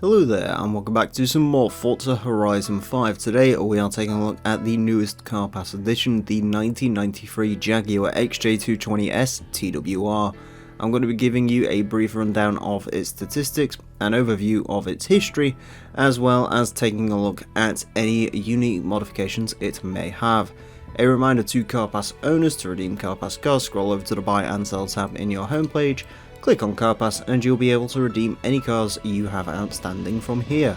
Hello there and welcome back to some more Forza Horizon 5. Today we are taking a look at the newest Car Pass edition, the 1993 Jaguar XJ220S TWR. I'm going to be giving you a brief rundown of its statistics, an overview of its history, as well as taking a look at any unique modifications it may have. A reminder to Car Pass owners to redeem Car Pass cars, scroll over to the Buy and Sell tab in your homepage, click on Car Pass and you'll be able to redeem any cars you have outstanding from here.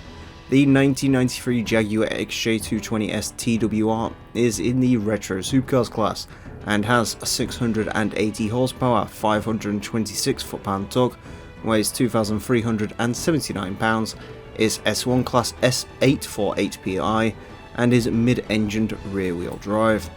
The 1993 Jaguar XJ220S TWR is in the Retro Supercars class and has 680 horsepower, 526 foot-pound torque, weighs 2,379 pounds, is S1 class S8 for HPI, and is mid-engined rear-wheel drive.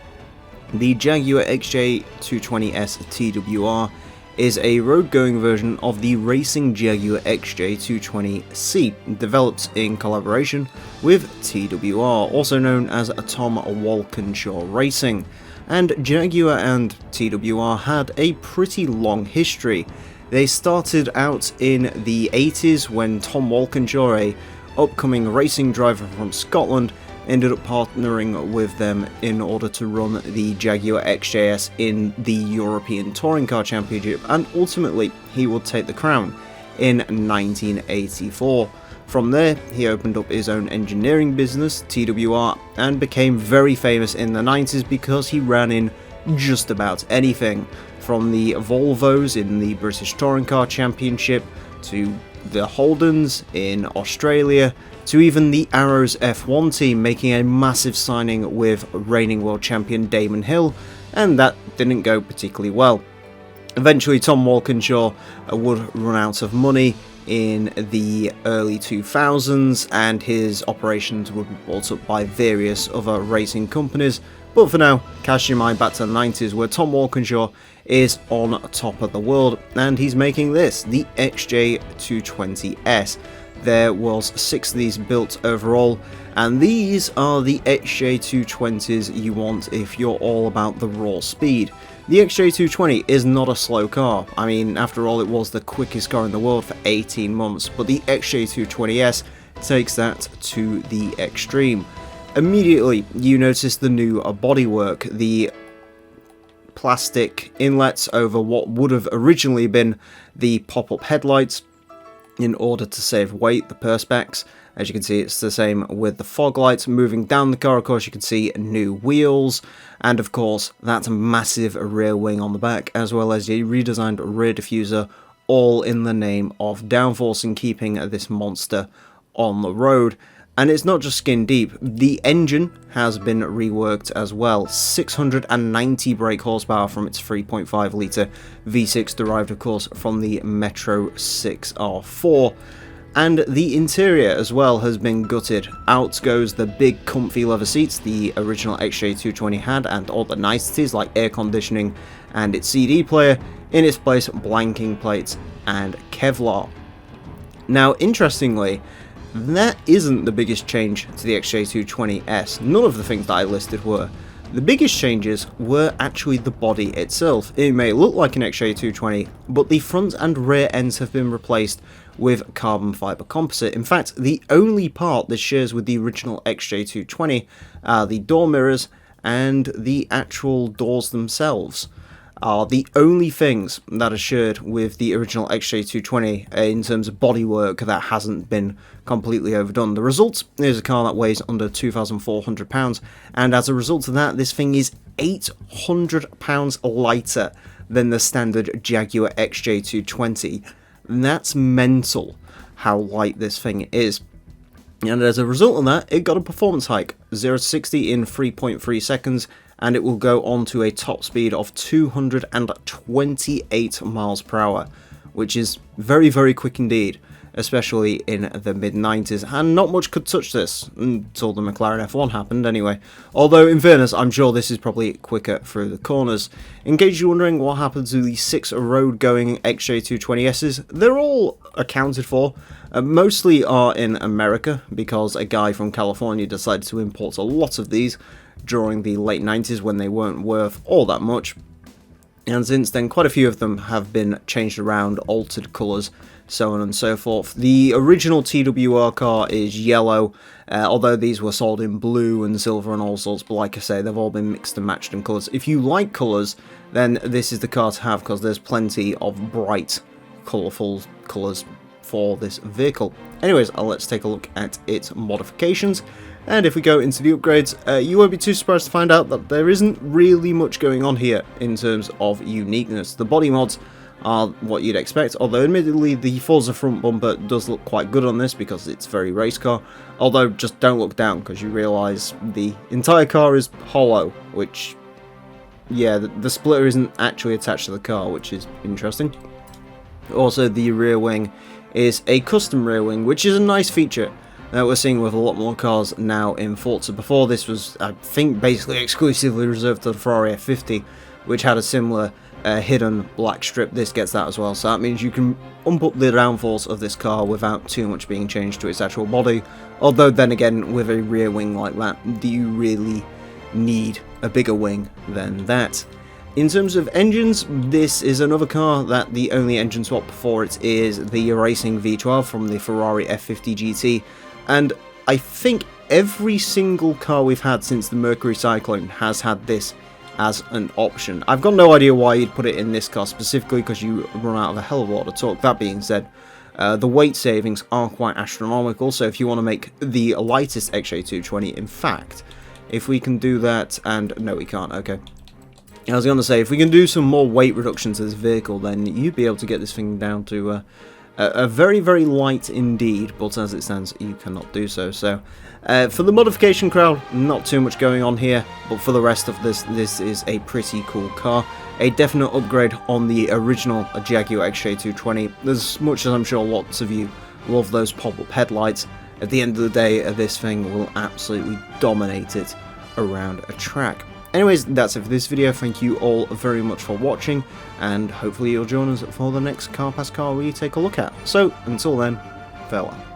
The Jaguar XJ220S TWR is a road-going version of the racing Jaguar XJ220C, developed in collaboration with TWR, also known as Tom Walkinshaw Racing. And Jaguar and TWR had a pretty long history. They started out in the 80s when Tom Walkinshaw, a upcoming racing driver from Scotland, ended up partnering with them in order to run the Jaguar XJS in the European Touring Car Championship, and ultimately he would take the crown in 1984. From there, he opened up his own engineering business, TWR, and became very famous in the 90s because he ran in just about anything, from the Volvos in the British Touring Car Championship, to the Holdens in Australia, to even the Arrows F1 team, making a massive signing with reigning world champion Damon Hill, and that didn't go particularly well. Eventually Tom Walkinshaw would run out of money in the early 2000s and his operations would be bought up by various other racing companies, but for now, cast your mind back to the 90s where Tom Walkinshaw is on top of the world and he's making this, the XJ220S. There was 6 of these built overall, and these are the XJ220s you want if you're all about the raw speed. The XJ220 is not a slow car. I mean, after all, it was the quickest car in the world for 18 months, but the XJ220S takes that to the extreme. Immediately, you notice the new bodywork, the plastic inlets over what would have originally been the pop-up headlights, in order to save weight, the perspex. As you can see, it's the same with the fog lights. Moving down the car, of course, you can see new wheels, and of course, that massive rear wing on the back, as well as a redesigned rear diffuser, all in the name of downforce and keeping this monster on the road. And it's not just skin deep, the engine has been reworked as well. 690 brake horsepower from its 3.5 litre V6, derived of course from the Metro 6R4. And the interior as well has been gutted. Out goes the big comfy leather seats the original XJ220 had, and all the niceties like air conditioning and its CD player. In its place, blanking plates and Kevlar. Now interestingly, that isn't the biggest change to the XJ220S. None of the things that I listed were. The biggest changes were actually the body itself. It may look like an XJ220, but the front and rear ends have been replaced with carbon fibre composite. In fact, the only part that shares with the original XJ220 are the door mirrors and the actual doors themselves. Are the only things that are shared with the original XJ220 in terms of bodywork that hasn't been completely overdone. The result is a car that weighs under 2,400 pounds, and as a result of that, this thing is 800 pounds lighter than the standard Jaguar XJ220. That's mental how light this thing is. And as a result of that, it got a performance hike, 0 to 60 in 3.3 seconds, and it will go on to a top speed of 228 miles per hour, which is very, very quick indeed, especially in the mid-90s, and not much could touch this, until the McLaren F1 happened anyway. Although, in fairness, I'm sure this is probably quicker through the corners. In case you're wondering what happened to the 6 road-going XJ220Ss, they're all accounted for. Mostly are in America, because a guy from California decided to import a lot of these during the late 90s when they weren't worth all that much. And since then, quite a few of them have been changed around, altered colours, so on and so forth. The original TWR car is yellow, although these were sold in blue and silver and all sorts, but like I say, they've all been mixed and matched in colours. If you like colours, then this is the car to have, because there's plenty of bright, colourful colours for this vehicle. Anyways, let's take a look at its modifications, and if we go into the upgrades, you won't be too surprised to find out that there isn't really much going on here in terms of uniqueness. The body mods are what you'd expect, although admittedly the Forza front bumper does look quite good on this because it's very race car, although just don't look down because you realise the entire car is hollow, which, yeah, the splitter isn't actually attached to the car, which is interesting. Also, the rear wing is a custom rear wing, which is a nice feature that we're seeing with a lot more cars now in Forza. Before, this was, I think, basically exclusively reserved to the Ferrari F50, which had a similar hidden black strip. This gets that as well, so that means you can ump up the downforce of this car without too much being changed to its actual body. Although then again, with a rear wing like that, do you really need a bigger wing than that? In terms of engines, this is another car that the only engine swap for it is the racing V12 from the Ferrari F50 GT, and I think every single car we've had since the Mercury Cyclone has had this as an option. I've got no idea why you'd put it in this car specifically, because you run out of a hell of a lot of torque. That being said, the weight savings are quite astronomical, so if you want to make the lightest XJ220, in fact, if we can do that, and no we can't, okay. I was going to say, if we can do some more weight reduction to this vehicle, then you'd be able to get this thing down to a very, very light indeed, but as it stands, you cannot do so. So, for the modification crowd, not too much going on here, but for the rest of this, this is a pretty cool car. A definite upgrade on the original Jaguar XJ220. As much as I'm sure lots of you love those pop-up headlights, at the end of the day, this thing will absolutely dominate it around a track. Anyways, that's it for this video. Thank you all very much for watching, and hopefully you'll join us for the next Car Pass car we take a look at. So, until then, farewell.